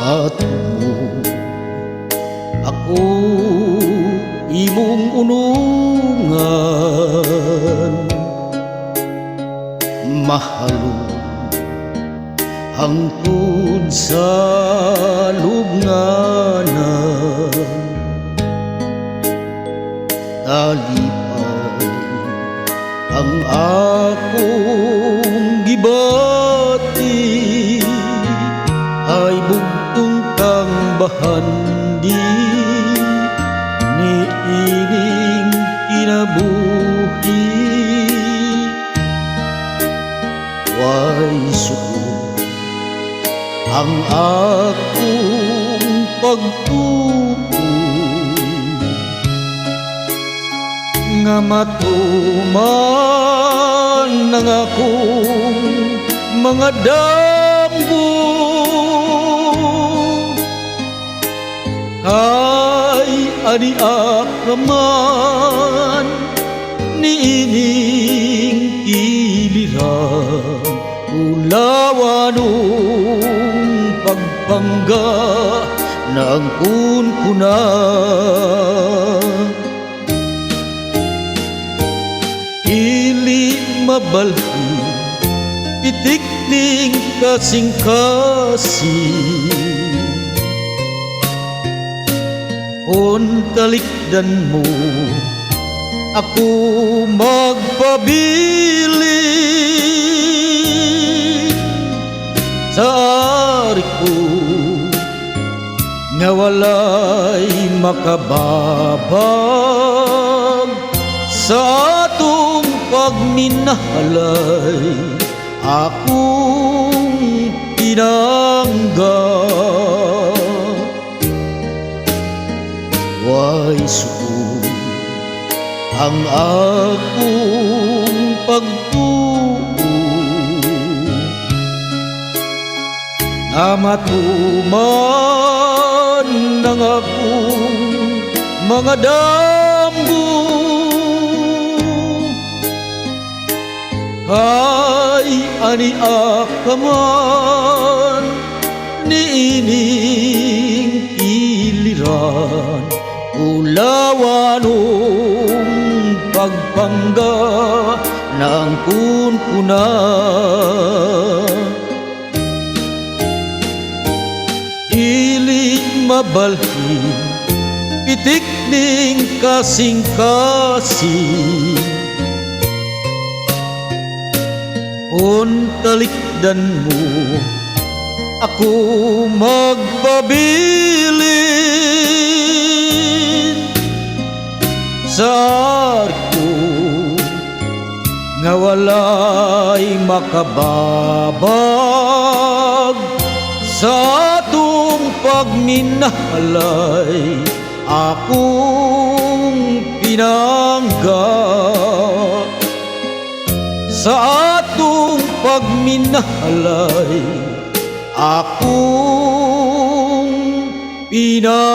Ato ako imong unungan, mahalo hangtod sa lubnganan. Talipay ang akong gibati, ay bugtong kang bahandi ni ining kinabuhi. Way suko ang akong pagtuo, nga matuman ng akong mga damgo. Kay aniak naman niining iliran, ulawanong pagpangga ng kunkuna. Ili mabalhi itikling kasing-kasing, kung talikdan mo ako magpabili sa ari ko, nga walay makababag sa atong pagminahalay. Akong pinangga way suko ang akong pagtuo, na matuman ng akong mga damgo. Kay aniak kaman niining iliran, ulawanong pagpangga ng kunkuna. Ili mabalhi itikling kasing-kasing, kung talikdan mo ako magpabilin sa ari ko, nga walay makababag sa atong pagminahalay. Akong pinangga sa atong pagminahalay. Akong pinangga.